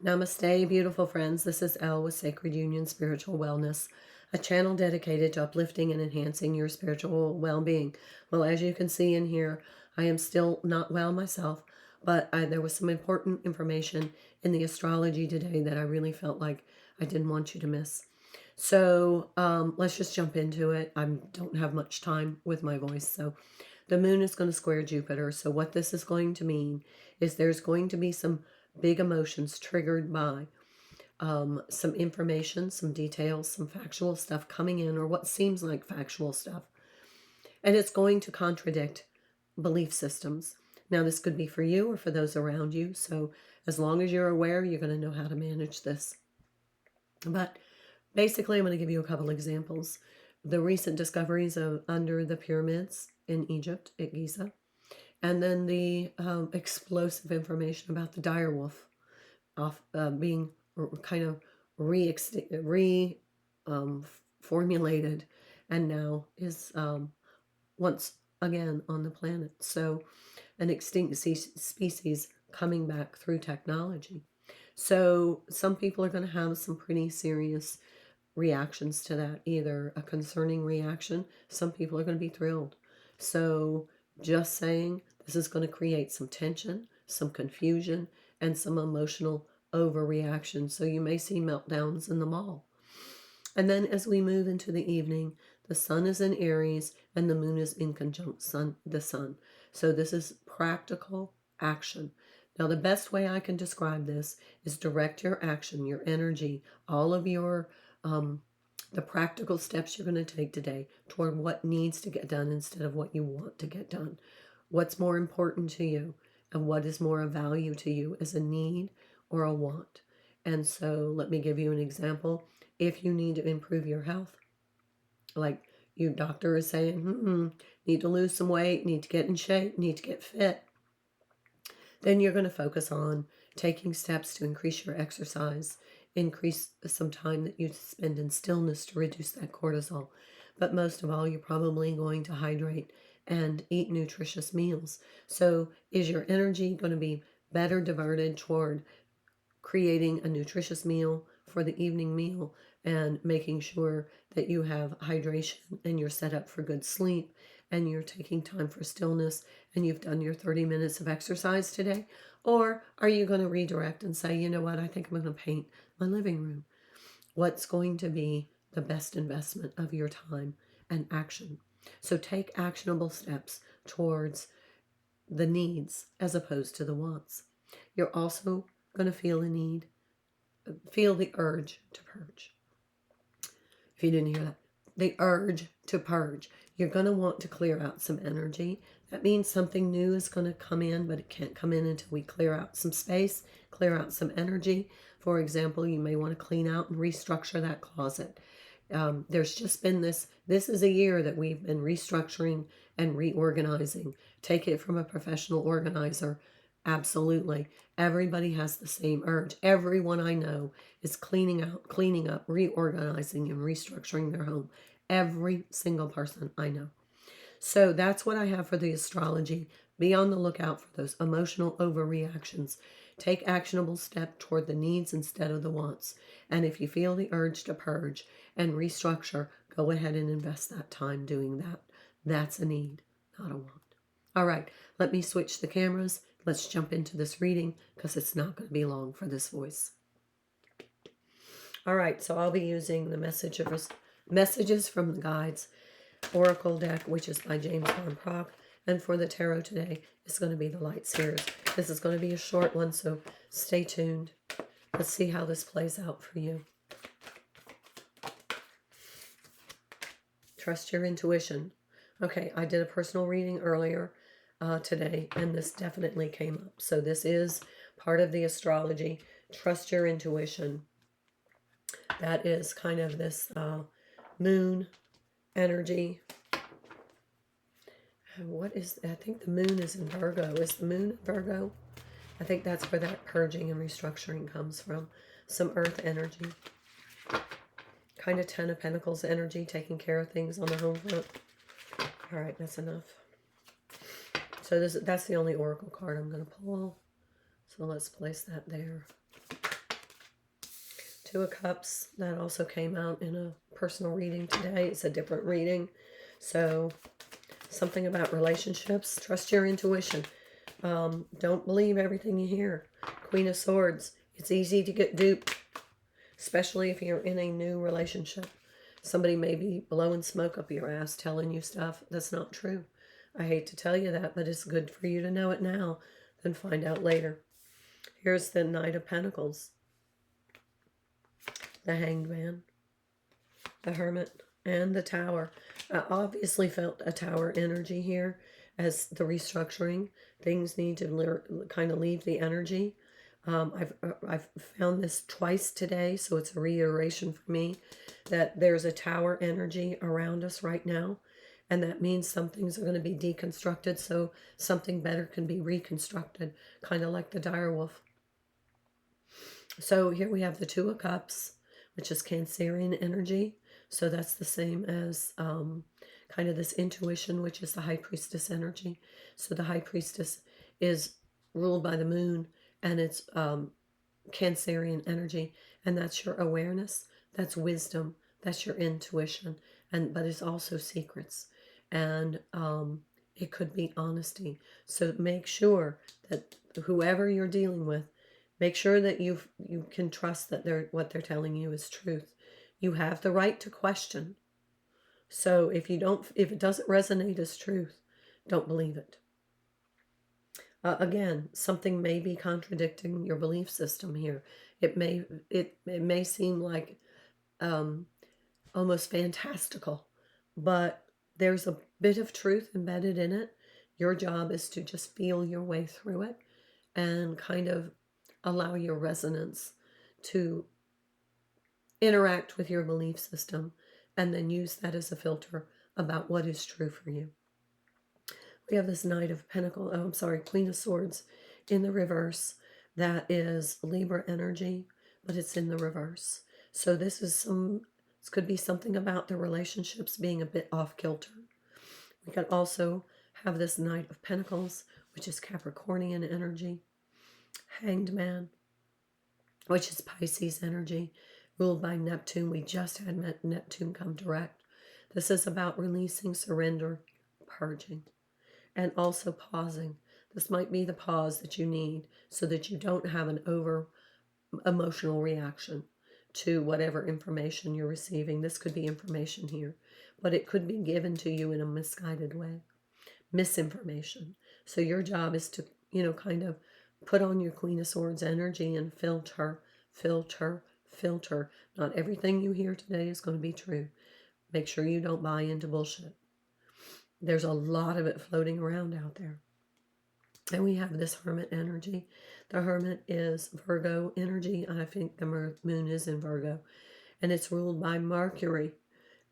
Namaste, beautiful friends. This is Elle with Sacred Union Spiritual Wellness, a channel dedicated to uplifting and enhancing your spiritual well-being. Well, as you can see in here, I am still not well myself, but there was some important information in the astrology today that I really felt like I didn't want you to miss. So let's just jump into it. I don't have much time with my voice, so the moon is going to square Jupiter. So what this is going to mean is there's going to be some big emotions triggered by some information, some details, some factual stuff coming in, or what seems like factual stuff. And it's going to contradict belief systems. Now, this could be for you or for those around you. So as long as you're aware, you're going to know how to manage this. But basically, I'm going to give you a couple examples. The recent discoveries of under the pyramids in Egypt at Giza, and then the explosive information about the direwolf being kind of formulated and now is once again on the planet. So an extinct species coming back through technology. So some people are going to have some pretty serious reactions to that, either a concerning reaction. Some people are going to be thrilled. So just saying, this is going to create some tension, some confusion, and some emotional overreaction. So you may see meltdowns in the mall. And then as we move into the evening, the sun is in Aries and the moon is in conjunct the sun. So this is practical action. Now, the best way I can describe this is direct your action, your energy, all of your the practical steps you're going to take today toward what needs to get done instead of what you want to get done. What's more important to you and what is more of value to you as a need or a want. And so let me give you an example. If you need to improve your health, like your doctor is saying, need to lose some weight, need to get in shape, need to get fit, then you're going to focus on taking steps to increase your exercise, increase some time that you spend in stillness to reduce that cortisol. But most of all, you're probably going to hydrate and eat nutritious meals. So is your energy going to be better diverted toward creating a nutritious meal for the evening meal and making sure that you have hydration and you're set up for good sleep and you're taking time for stillness and you've done your 30 minutes of exercise today? Or are you going to redirect and say, you know what, I think I'm going to paint my living room? What's going to be the best investment of your time and action? So take actionable steps towards the needs as opposed to the wants. You're also going to feel the urge to purge. If you didn't hear that, the urge to purge. You're going to want to clear out some energy. That means something new is going to come in, but it can't come in until we clear out some space, clear out some energy. For example, you may want to clean out and restructure that closet. There's just been this is a year that we've been restructuring and reorganizing. Take it from a professional organizer. Absolutely. Everybody has the same urge. Everyone I know is cleaning up, reorganizing, and restructuring their home. Every single person I know. So that's what I have for the astrology. Be on the lookout for those emotional overreactions. Take actionable step toward the needs instead of the wants. And if you feel the urge to purge and restructure, go ahead and invest that time doing that. That's a need, not a want. All right, let me switch the cameras. Let's jump into this reading because it's not going to be long for this voice. All right, so I'll be using the Messages from the Guides Oracle deck, which is by James Van Praagh. And for the tarot today, it's going to be the Light Seers. This is going to be a short one, so stay tuned. Let's see how this plays out for you. Trust your intuition. Okay, I did a personal reading earlier today, and this definitely came up. So this is part of the astrology. Trust your intuition. That is kind of this moon energy. What is, I think the moon is in Virgo. Is the moon in Virgo? I think that's where that purging and restructuring comes from. Some earth energy. Kind of 10 of Pentacles energy, taking care of things on the home front. All right, that's enough. So that's the only oracle card I'm going to pull. So let's place that there. Two of Cups, that also came out in a personal reading today. It's a different reading. So something about relationships. Trust your intuition. Don't believe everything you hear. Queen of Swords. It's easy to get duped, especially if you're in a new relationship. Somebody may be blowing smoke up your ass, telling you stuff that's not true. I hate to tell you that, but it's good for you to know it now than find out later. Here's the Knight of Pentacles, the Hanged Man, the Hermit, and the Tower. I obviously felt a Tower energy here as the restructuring. Things need to kind of leave the energy. I've found this twice today, so it's a reiteration for me that there's a Tower energy around us right now, and that means some things are going to be deconstructed so something better can be reconstructed, kind of like the direwolf. So here we have the Two of Cups, which is Cancerian energy. So that's the same as kind of this intuition, which is the High Priestess energy. So the High Priestess is ruled by the moon, and it's Cancerian energy, and that's your awareness, that's wisdom, that's your intuition, but it's also secrets, and it could be honesty. So make sure that whoever you're dealing with, make sure that you can trust that what they're telling you is truth. You have the right to question. So if it doesn't resonate as truth, don't believe it. Again, something may be contradicting your belief system here. It may seem like almost fantastical, but there's a bit of truth embedded in it. Your job is to just feel your way through it and kind of allow your resonance to interact with your belief system, and then use that as a filter about what is true for you. We have this Queen of Swords in the reverse. That is Libra energy, but it's in the reverse. So this could be something about the relationships being a bit off kilter. We could also have this Knight of Pentacles, which is Capricornian energy. Hanged Man, which is Pisces energy, ruled by Neptune. We just had Neptune come direct. This is about releasing, surrender, purging, and also pausing. This might be the pause that you need so that you don't have an over emotional reaction to whatever information you're receiving. This could be information here, but it could be given to you in a misguided way, misinformation. So your job is to, kind of put on your Queen of Swords energy and filter, filter, filter. Not everything you hear today is going to be true. Make sure you don't buy into bullshit. There's a lot of it floating around out there. And we have this Hermit energy. The Hermit is Virgo energy. I think the moon is in Virgo. And it's ruled by Mercury.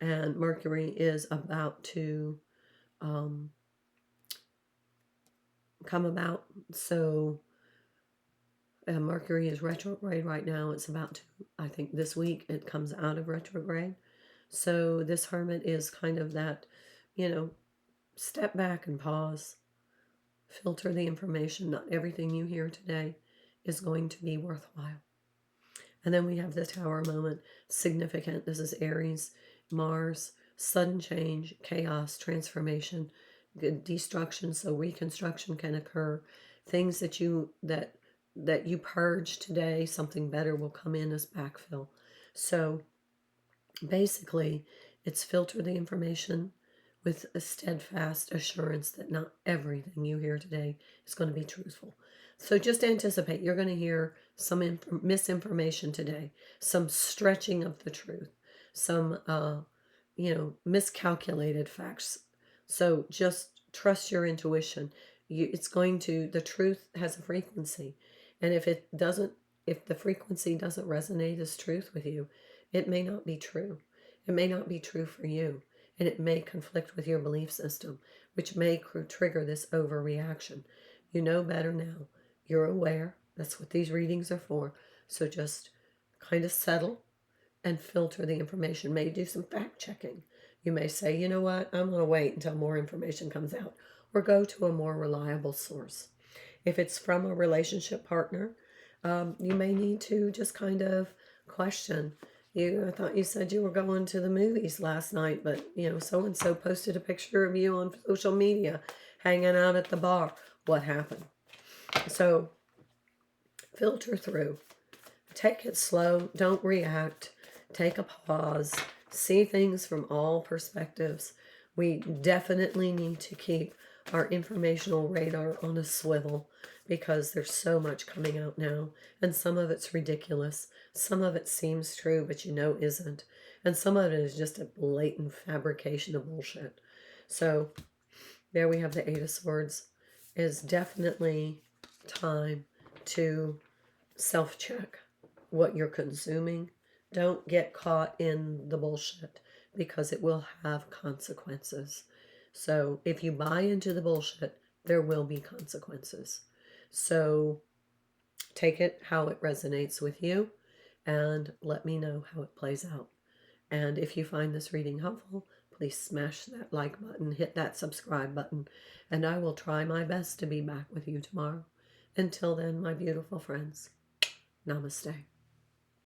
And Mercury is about to come about. So Mercury is retrograde right now. It's about to, I think this week, it comes out of retrograde. So this Hermit is kind of that, step back and pause. Filter the information. Not everything you hear today is going to be worthwhile. And then we have the Tower moment. Significant. This is Aries, Mars, sudden change, chaos, transformation, destruction, so reconstruction can occur. Things that you purge today, something better will come in as backfill. So basically, it's filter the information with a steadfast assurance that not everything you hear today is going to be truthful. So just anticipate you're going to hear some misinformation today, some stretching of the truth, some miscalculated facts. So just trust your intuition. The truth has a frequency, and if the frequency doesn't resonate as truth with you, it may not be true. It may not be true for you. And it may conflict with your belief system, which may trigger this overreaction. You know better now. You're aware. That's what these readings are for. So just kind of settle and filter the information. May do some fact checking. You may say, you know what, I'm going to wait until more information comes out, or go to a more reliable source. If it's from a relationship partner, you may need to just kind of question. I thought you said you were going to the movies last night, but so and so posted a picture of you on social media hanging out at the bar. What happened? So filter through. Take it slow. Don't react. Take a pause. See things from all perspectives. We definitely need to keep our informational radar on a swivel because there's so much coming out now, and some of it's ridiculous. Some of it seems true, but isn't. And some of it is just a blatant fabrication of bullshit. So there we have the Eight of Swords. It is definitely time to self-check what you're consuming. Don't get caught in the bullshit because it will have consequences. So if you buy into the bullshit, there will be consequences. So take it how it resonates with you and let me know how it plays out. And if you find this reading helpful, please smash that like button, hit that subscribe button, and I will try my best to be back with you tomorrow. Until then, my beautiful friends, namaste.